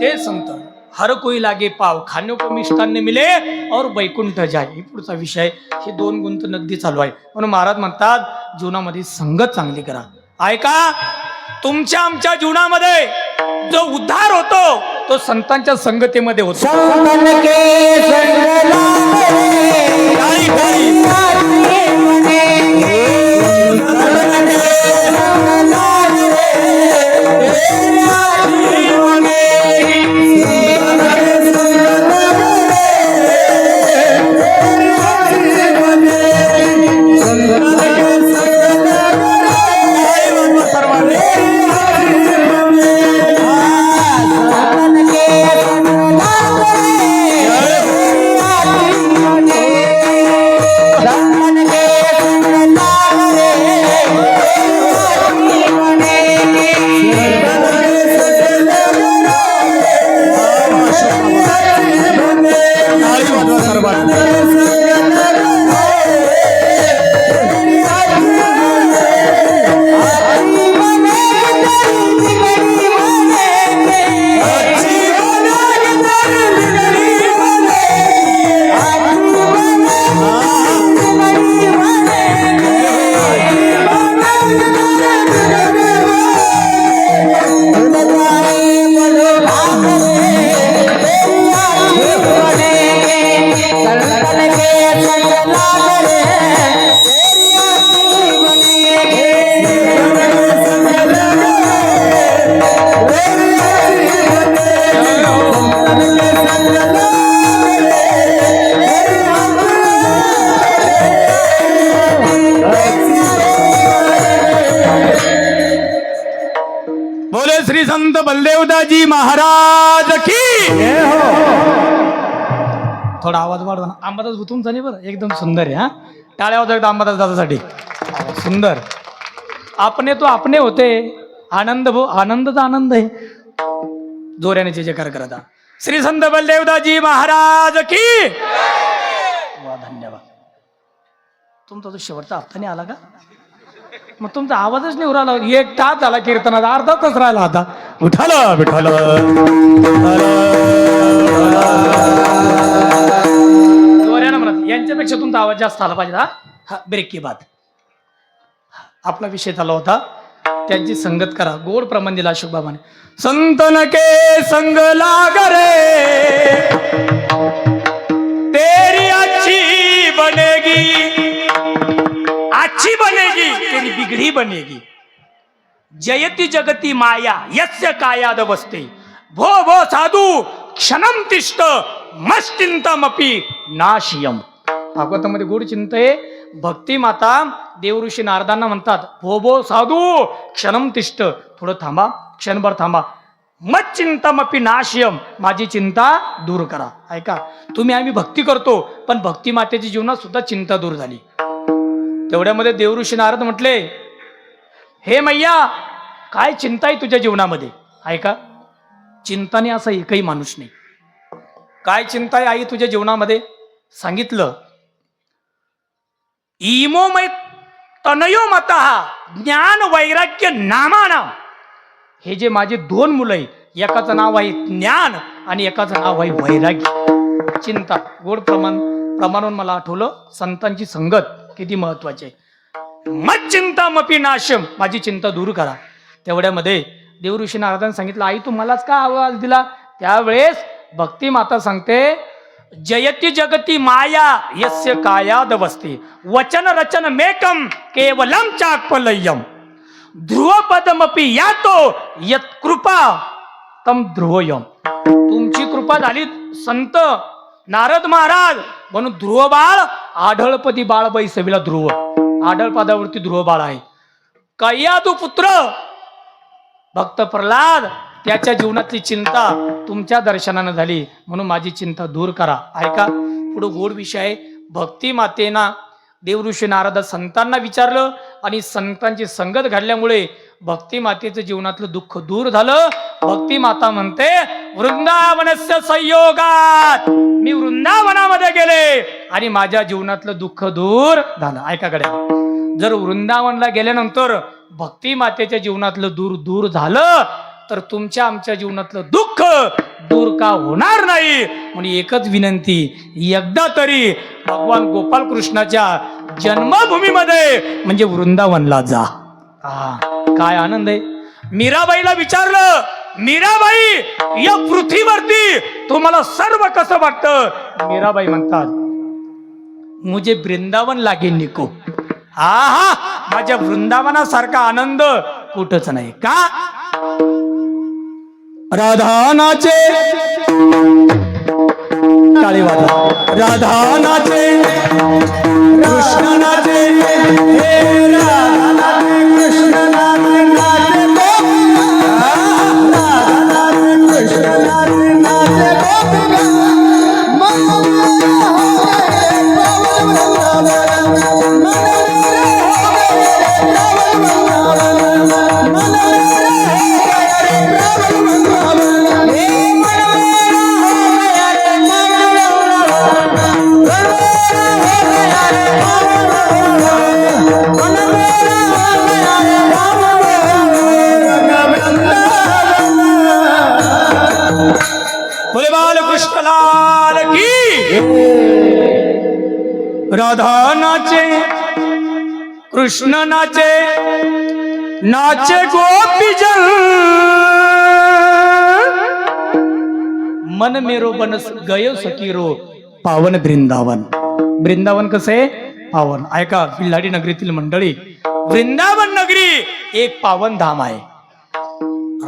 ते संत हर कोई लागे पाव, खाने को मिष्टान्न मिले और वैकुंठ जाय. ही पुढचा विषय. हे 2 गुण तर नगदी चालू आहे. म्हणून महाराज म्हणतात जीवनामध्ये संगत चांगली करा. ऐका, तुमच्या आमच्या जीवनामध्ये जो उद्धार होतो तो संतांच्या संगतीमध्ये होतो. बोले श्री संत बलदेवदाजी महाराज की थोडा आवाज वाढवा ना. अंबादास तुमचा नाही बरं, एकदम सुंदर आहे. हा टाळ्या वाजवा एकदा अंबादास दादासाठी. सुंदर. आपने तो आपने होते. आनंद भो आनंदचा आनंद आहे. जोऱ्याने जे जयकार करता श्री संत बलदेवदाजी महाराज की. वा धन्यवाद. तुमचा तो शेवटचा हप्ता नाही आला का? मग तुमचा आवाजच नाही उराला. एक तास झाला कीर्तनाचा, अर्धा तास राहिला आता. उठाला बिठाला जोऱ्यानं म्हणत. यांच्यापेक्षा तुमचा आवाज जास्त आला पाहिजे. हा ब्रेक की बात. आपला विषय झाला होता त्यांची संगत करा. गोड प्रमाण दिला अशोक बाबाने. संतन के संग लाग रे तेरी अच्छी बनेगी, अच्छी बनेगी तेरी बिगड़ी बनेगी. जयति जगती माया यस्य कायाद बसते. भो भो साधू क्षणम तिष्ठ मश्चिंतमपि नाशियम. भागवतामध्ये गोड चिंत आहे. भक्ती माता देव ऋषी नारदांना म्हणतात, भो भो साधू क्षणम तिष्ठ, थोडं थांबा, क्षणभर थांबा. मत चिंतमपि नाशियम, माझी चिंता दूर करा. ऐका, तुम्ही आम्ही भक्ती करतो, पण भक्ती मातेच्या जीवनात सुद्धा चिंता दूर झाली. तेवढ्यामध्ये देवऋषी नारद म्हटले, हे मैया काय चिंता आहे तुझ्या जीवनामध्ये? ऐका, चिंताने असा एकही माणूस नाही. काय चिंता आहे आई तुझ्या जीवनामध्ये? सांगितलं, इमो मै तनयो मतः ज्ञान वैराग्य नामाना. हे जे माझे दोन मुलं आहे, एकाचं नाव आहे ज्ञान आणि एकाचं नाव आहे वैराग्य. चिंता गोड प्रमाणावरून मला आठवलं संतांची संगत किती महत्वाची आहे. मत चिंता मपी नाशम, माझी चिंता दूर करा. तेवढ्यामध्ये देवऋषी नारदांनी सांगितलं, आई तू मलाच का आवाज दिला? त्यावेळेस भक्ती माता सांगते, जयति जगती माया यस्य कायाद वसते. वचन रचन मेकम केवलम चाकपलयम. ध्रुवपदमपी यातो यत कृपा तम ध्रुवयम. तुमची कृपा झाली संत नारद महाराज म्हणून ध्रुव बाळ आढळपदी बाळ बैसविला. ध्रुव आढळ पदावरती ध्रुव बाळ आहे. कय्यादू पुत्र भक्त प्रल्हाद, त्याच्या जीवनातली चिंता तुमच्या दर्शनानं झाली, म्हणून माझी चिंता दूर करा. ऐका, पुढे गोड विषय आहे. भक्ती मातेना देवऋषी नारद संतांना विचारलं आणि संतांची संगत घडल्यामुळे भक्ती मातेचं जीवनातलं दुःख दूर झालं. भक्ती माता म्हणते, वृंदावनस्य संयोगात मी वृंदावनामध्ये गेले आणि माझ्या जीवनातलं दुःख दूर झालं. ऐका कडे, जर वृंदावनला गेल्यानंतर भक्ती मातेच्या जीवनातलं दूर झालं तर तुमच्या आमच्या जीवनातलं दुःख दूर का होणार नाही. म्हणून एकच विनंती, एकदा तरी भगवान गोपाल कृष्णाच्या जन्मभूमीमध्ये म्हणजे वृंदावनला जा. काय आनंद आहे. मीराबाईला विचारलं, मीराबाई या पृथ्वीवरती तुम्हाला सर्व कसं वाटतं? मीराबाई म्हणतात, मुझे वृंदावन लागे निको. आहा, माझ्या वृंदावनासारखा आनंद कुठंच नाही. का? राधानाचे टाळी वाजवा. राधानाचे कृष्णनाचे, हे राधानाचे कृष्णनाचे नाचे गोपिका. राधानाचे कृष्णनाचे नाचे गोपिका. राधा नाचे कृष्ण नाचे नाचे गोपीजन मन मेरो बनस गयो सकीरो पावन वृंदावन. वृंदावन कसं आहे? पावन. ऐका बिल्हाडी नगरीतील मंडळी, वृंदावन नगरी एक पावन धाम आहे.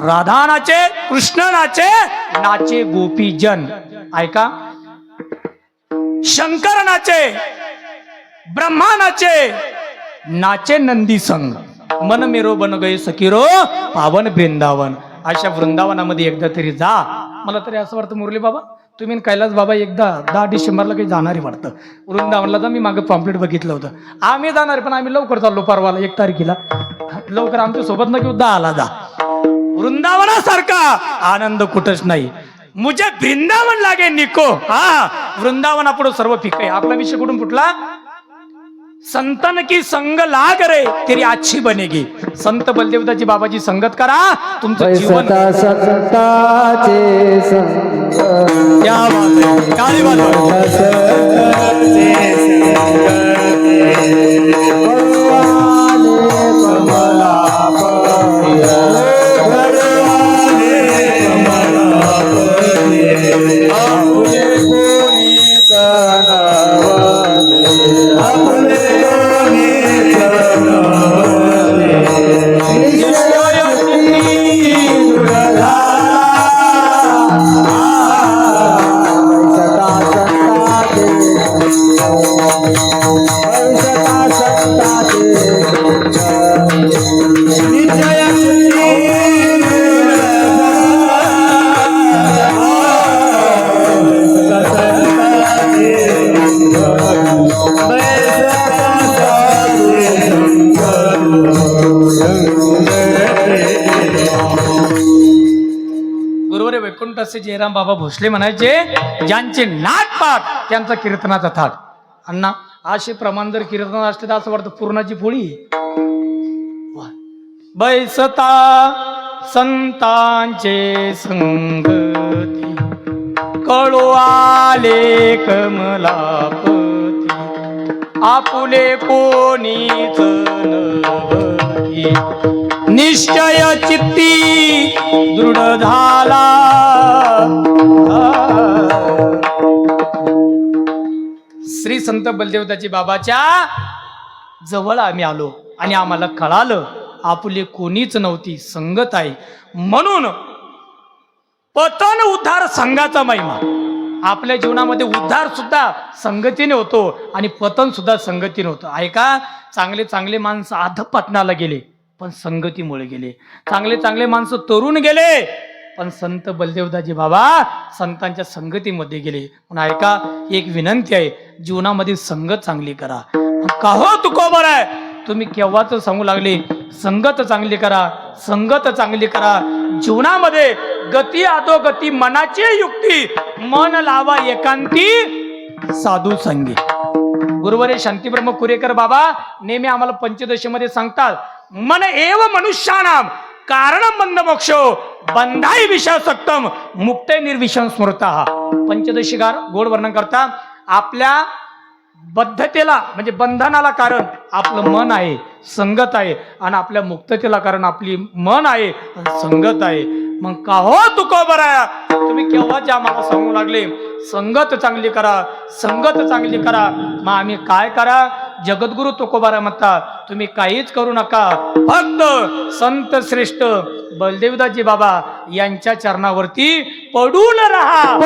राधा नाचे कृष्ण नाचे नाचे गोपीजन. ऐका, शंकर नाचे ब्रह्मा नाचे नाचे नंदी संग. मन मेरो बन गये सकीरो पावन वृंदावन. अशा वृंदावनामध्ये एकदा तरी जा. मला तरी असं वाटतं मुरली बाबा तुम्ही आणि कैलास बाबा एकदा 10 डिसेंबरला काही जाणारी वाटतं वृंदावनला. जा, मी मागे पॉम्पलेट बघितलं होतं. आम्ही जाणार पण आम्ही लवकर चाललो परवाला 1 तारखेला. लवकर आमच्या सोबत न घेऊ 10ला जा. वृंदावनासारखा आनंद कुठंच नाही. मुझे वृंदावन लागे निको. हा, वृंदावनापुढे सर्व पिक आहे. आपला विषय कुठून फुटला? संतन की संग लाग रे तेरी अच्छी बनेगी. संत बलदेवदाची बाबाची संगत करा, तुमचं जीवन. सता संताचे संग क्या बात है, काळी बात आहे. गुरुवारी वैकुंठ असे जयराम बाबा भोसले म्हणायचे, ज्यांचे नाटपाट त्यांचा कीर्तनाचा थाट. अण्णा असे प्रमाण जर कीर्तन असले तर असं वाटतं पूर्णाची पोळी. बैसता संतांचे संगती कळो आले कमलापती आपुले कोणीच नव्हती निश्चय चित्ती दृढ झाला. श्री संत बलदेवदाची बाबाच्या जवळ आम्ही आलो आणि आम्हाला कळालं आपुले कोणीच नव्हती, संगत आहे. म्हणून पतन उद्धार संघाचा महिमा. आपल्या जीवनामध्ये उद्धार सुद्धा संगतीने होतो आणि पतन सुद्धा संगतीने होतं. ऐका, चांगले चांगले माणसं अधपतनाला गेले पण संगतीमुळे गेले. चांगले चांगले माणसं तरुण गेले पण संत बलदेवदाजी बाबा संतांच्या संगतीमध्ये गेले. म्हणून ऐका, एक विनंती आहे, जीवनामध्ये संगत चांगली करा. का हो तुकोबर आहे, तुम्ही केव्हाच सांगू लागले संगत चांगली करा, संगत चांगली करा. जीवनामध्ये गती अधोगती मनाची युक्ती, मन लावा एकांती साधू संगी. गुरुवारी शांतीब्रह्म कुरेकर बाबा नेहमी आम्हाला पंचदशीमध्ये सांगतात, मन एव मनुष्यानाम कारण बंध मोक्षो बंधाई विषयासक्तम मुक्ते निर्विषम स्मृता. पंचदशीगार गोड वर्णन करता, आपल्या बद्धतेला म्हणजे बंधनाला कारण आपलं मन आहे, संगत आहे, आणि आपल्या मुक्ततेला कारण आपली मन आहे, संगत आहे. मग का हो तुकोबर आहे, तुम्ही केव्हाच आम्हाला सांगू लागले संगत चांगली करा, संगत चांगली करा. मग आम्ही काय करा? जगद्गुरु तुकोबारा म्हणता, तुम्ही काहीच करू नका, फक्त संत श्रेष्ठ बलदेवदाजी बाबा यांच्या चरणावरती पडून राहा.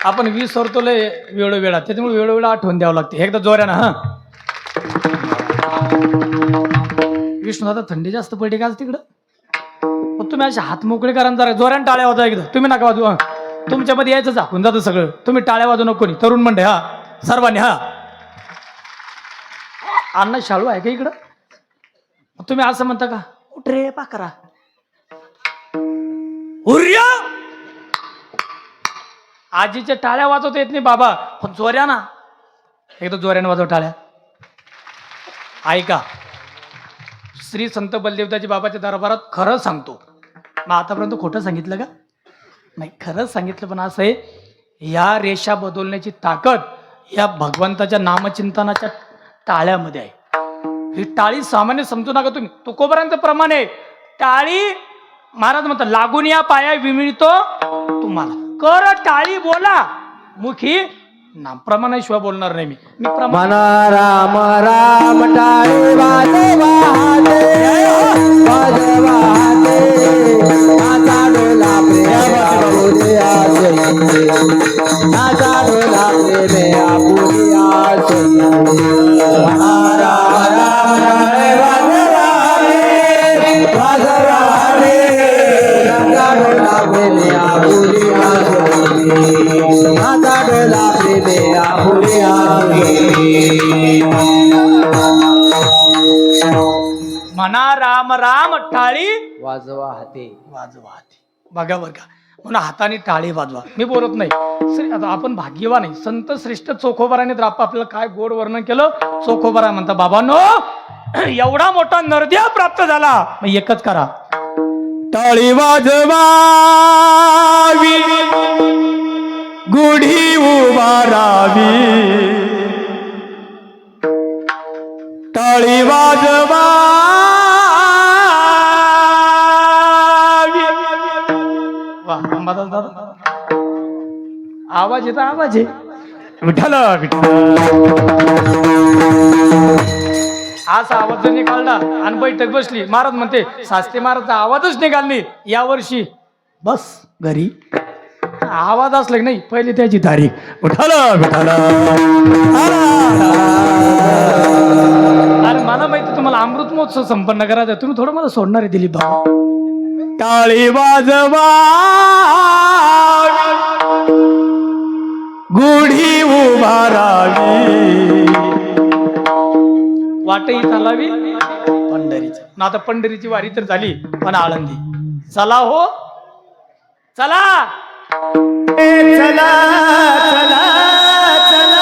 आपण विसरतो लय वेळोवेळा, त्याच्यामुळे वेळोवेळा आठवण द्यावं लागते. एकदा जोऱ्यानं हा. विष्णू दादा थंडी जास्त पडली का आज तिकडं? मग तुम्ही असे हात मोकळे करा जरा जोऱ्यानं टाळ्या वाजवा एकदा. तुम्ही नका वाजवा, तुमच्यामध्ये यायचं झाकून जातं सगळं. तुम्ही टाळ्या वाजवू नको कोणी, तरुण मंडळी हा सर्वांनी हा. अण्णा शाळू आहे का इकडं? तुम्ही असं म्हणता का उठ रे पाकरा हुर्या? आजीच्या टाळ्या वाजवता येत नाही बाबा, पण जोऱ्या ना एकदा जोऱ्यानं वाजव टाळ्या. ऐका, श्री संत बलदेवदाजी बाबाच्या दरबारात खरं सांगतो, मग आतापर्यंत खोटं सांगितलं का? नाही, खरंच सांगितलं. पण असं आहे, या रेषा बदलण्याची ताकद या भगवंताच्या नामचिंतनाच्या टाळ्यामध्ये आहे. ही टाळी सामान्य समजू नका तुम्ही, तुकोबरांचं प्रमाण आहे. टाळी महाराज म्हणतात लागून या पाया विमिळतो तुम्हाला. कर टाळी बोला, मुखी नाम प्रमाणाशिवाय बोलणार नाही मी प्रमाण. मना राम राम टाळे वाजवाते वाजवाते नाचा डोला प्रेम आपुरी आसनी नाचा डोला प्रेम आपुरी आसनी. मना राम राम टाळे वाजवाते वाजवाते नाचा डोला प्रेम आपुरी आसनी नाचा डोला प्रेम आपुरी आसनी. म्हणा राम राम टाळी वाजवा हाते वाजवा हाती. बघा बरं का, म्हणून हाताने टाळी वाजवा. मी बोलत नाही आता आपण भाग्यवान आहे. संत श्रेष्ठ चोखोबाराने तर आपल्याला काय गोड वर्णन केलं. चोखोबारा म्हणता बाबांनो एवढा मोठा नरदेव प्राप्त झाला, मग एकच करा, टाळी वाजवावी गुढी उभारावी. टाळी वाजवावी. वा अंबादास दादा आवाज येता, आवाज आहे. विठ्ठल विठ्ठल असा आवाज जर निघाला आणि बैठक बसली, महाराज म्हणते शास्त्री महाराजचा आवाजच निघाल नाही यावर्षी, बस घरी. आवाज असला की नाही पहिले त्याची तारीख. विठ्ठल विठ्ठल. अरे मला माहिती तुम्हाला अमृत महोत्सव संपन्न करायचा, तुम्ही थोडं मला सोडणार आहे दिलीप बाबा. टाळी वाजवा गुढी उभारावी. वाटही चालावी पंढरीची. ना आता पंढरीची वारी तर झाली, पण आळंदी चला हो चला चला चला चला.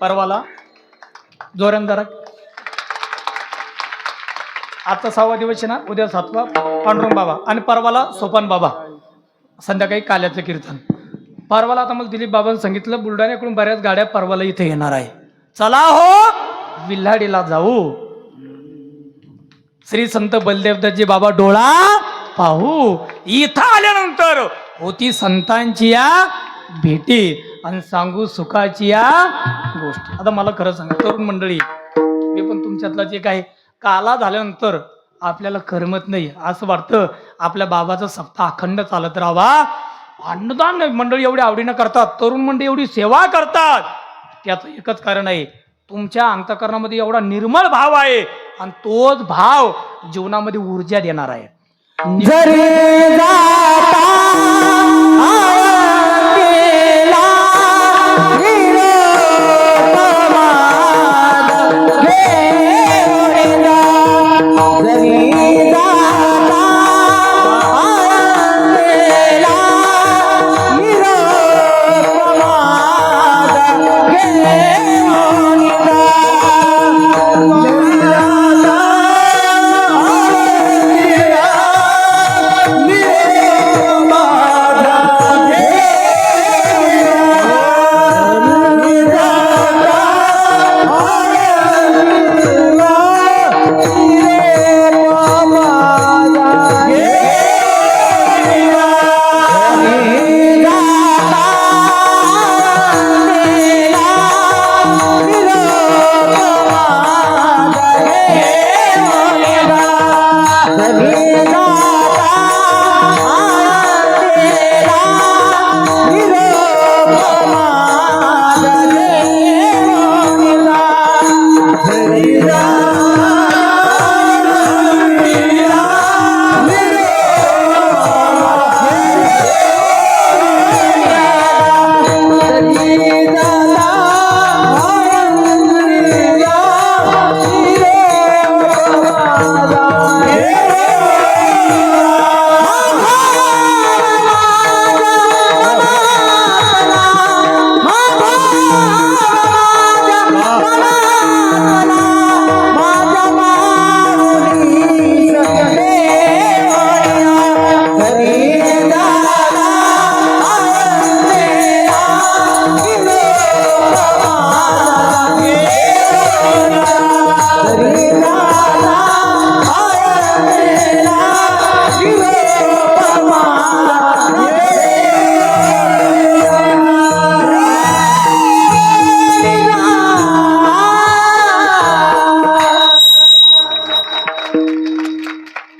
परवाला जोरंदारा आता 6वा दिवस आहे ना, उद्या 7वा पांडुरंग बाबा आणि परवाला सोपान बाबा, संध्याकाळी काल्याचं कीर्तन. परवाला आता मला दिलीप बाबांनी सांगितलं बुलढाण्याकडून बऱ्याच गाड्या परवाला इथे येणार आहे. चला हो विल्हाडीला जाऊ, श्री संत बलदेवदासजी बाबा डोळा पाहू. इथं आल्यानंतर होती संतांची या भेटी आणि सांगू सुखाची या गोष्टी. आता मला खरं सांगा तरुण मंडळी, मी पण तुमच्यातलाच एक आहे. काला झाल्यानंतर आपल्याला करमत नाही, असं वाटतं आपल्या बाबाचा सप्ताह अखंड चालत राहावा. अन्नदान मंडळी एवढी आवडीनं करतात, तरुण मंडळी एवढी सेवा करतात, त्याचं एकच कारण आहे, तुमच्या अंतःकरणामध्ये एवढा निर्मळ भाव आहे आणि तोच भाव जीवनामध्ये ऊर्जा देणार आहे. जरी जाता आळंदीला निरोप माझा घेऊन जा. जरी जाता आळंदीला निरोप माझा घेऊन जा. जरी जाता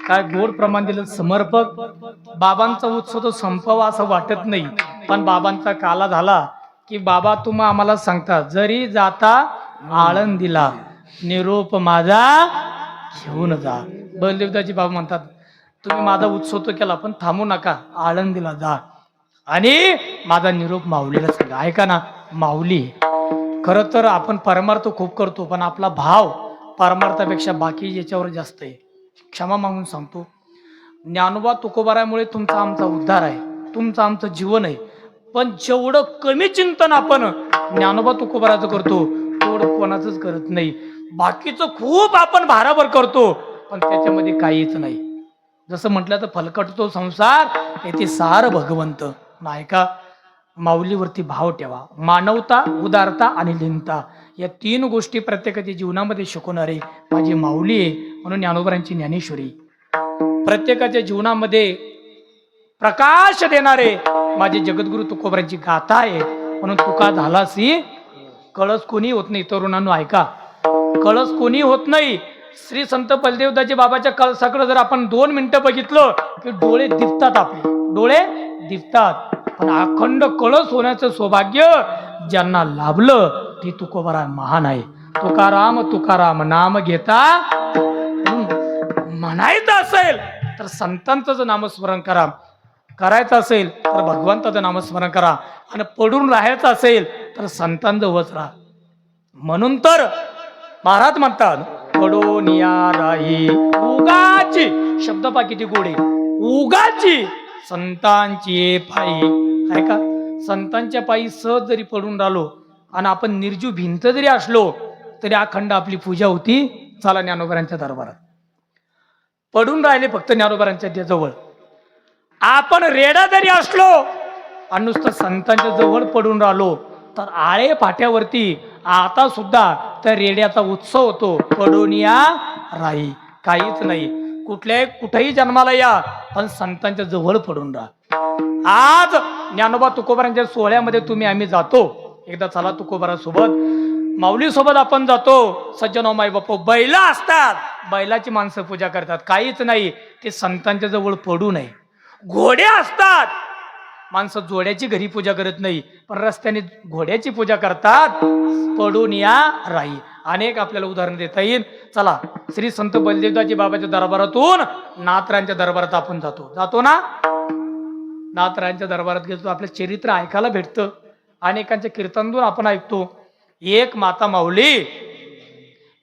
काय गोड प्रमाण दिलं. समर्पक बाबांचा उत्सव तो संपवा असं वाटत नाही, पण बाबांचा काला झाला की बाबा तुम्ही आम्हाला सांगता, जरी जाता आळंदीला निरोप माझा घेऊन जा. बलदेवदाची बाबा म्हणतात, तुम्ही माझा उत्सव तो केला पण थांबू नका, आळंदीला जा आणि माझा निरोप माऊलीला सांगा. ऐका ना, माऊली खरं तर आपण परमार्थ खूप करतो, पण आपला भाव परमार्थापेक्षा बाकी याच्यावर जास्त आहे. क्षमा मागून सांगतो, ज्ञानोबा तुकोबारामुळे तुमचा आमचा उद्धार आहे, तुमचं आमचं जीवन आहे. पण जेवढं कमी चिंतन आपण ज्ञानोबा तुकोबाराचं करतो तेवढं कोणाचंच करत नाही. बाकीचं खूप आपण भाराभर करतो, पण त्याच्यामध्ये काहीच नाही. जसं म्हटलं तर फलकटतो संसार येथे सार भगवंत. नाही का, माऊलीवरती भाव ठेवा. मानवता, उदारता आणि लीनता या 3 गोष्टी प्रत्येकाच्या जीवनामध्ये शिकवणारे माझी माऊली आहे. म्हणून ज्ञानोबारांची ज्ञानेश्वरी प्रत्येकाच्या जीवनामध्ये प्रकाश देणारे माझे जगद्गुरु तुकोबारांची गाथा आहे. म्हणून तुका झालासी कळस कोणी होत नाही. तरुणांनो ऐका, कळस कोणी होत नाही. श्री संत बलदेवदाजी बाबाच्या कळसाकडे जर आपण 2 मिनिटं बघितलं की डोळे दिपतात, आपले डोळे दिपतात. पण अखंड कळस होण्याचं सौभाग्य ज्यांना लाभलं ती तुकोबारा महान आहे. तुकाराम तुकाराम नाम घेता म्हणायचं असेल तर संतांचं नामस्मरण करा, करायचं असेल तर भगवंताचं नामस्मरण करा, आणि पडून राहायचं असेल तर संतांजवळच राहा. म्हणून तर महाराज म्हणतात, पडून या राही उगाची, शब्द पा किती गोडे, उगाची संतांची पायी. काय का, संतांच्या पायी सहज जरी पडून राहिलो आणि आपण निर्जीव भिंत जरी असलो तरी अखंड आपली पूजा होती. चला ज्ञानोबारांच्या दरबारात पडून राहिले फक्त ज्ञानोबारांच्या जवळ. आपण रेडा जरी असलो आणि नुसतं संतांच्या जवळ पडून राहिलो तर आळे फाट्यावरती आता सुद्धा त्या रेड्याचा उत्सव होतो. पडून या राही, काहीच नाही. कुठेही जन्माला या पण संतांच्या जवळ पडून राहा. आज ज्ञानोबा तुकोबारांच्या सोहळ्यामध्ये तुम्ही आम्ही जातो. एकदा चला तुकोबारा सोबत, माऊली सोबत आपण जातो. सज्जनो माई बापू बैला असतात, बैलाची माणसं पूजा करतात, काहीच नाही. ते संतांच्या जवळ पडू नये. घोडे असतात, माणसं जोड्याची घरी पूजा करत नाही, पण रस्त्याने घोड्याची पूजा करतात. पडून या राही. अनेक आपल्याला उदाहरण देता येईल. चला, श्री संत बलदेवदाजी बाबाच्या दरबारातून नाथरायांच्या दरबारात आपण जातो ना. नाथरायांच्या दरबारात गेलो, आपलं चरित्र ऐकायला भेटतं. अनेकांच्या कीर्तनातून आपण ऐकतो. एक माता माऊली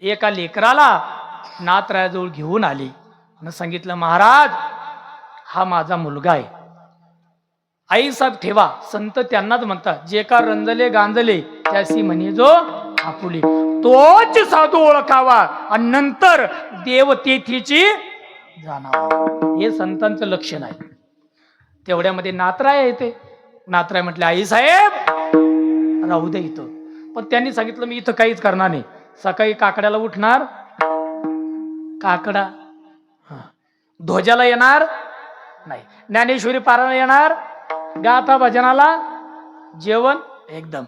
एका लेकराला नाथरायाजवळ घेऊन आली आणि सांगितलं, महाराज हा माझा मुलगा आहे. आई साहेब ठेवा, संत त्यांनाच म्हणतात, जे का रंजले गांजले त्याशी म्हणे जो आपुले. तोच साधू ओळखावा आणि नंतर देव तेथीची जाणावा. हे संतांचं लक्षण आहे. तेवढ्यामध्ये नाथराय येते. नाथराय म्हटले, आई साहेब राहू दे इथं. पण त्यांनी सांगितलं, मी इथं काहीच करणार नाही. सकाळी काकड्याला उठणार, काकडा ध्वजाला येणार नाही, ज्ञानेश्वरी पारायण येणार, गाथा भजनाला, जेवण एकदम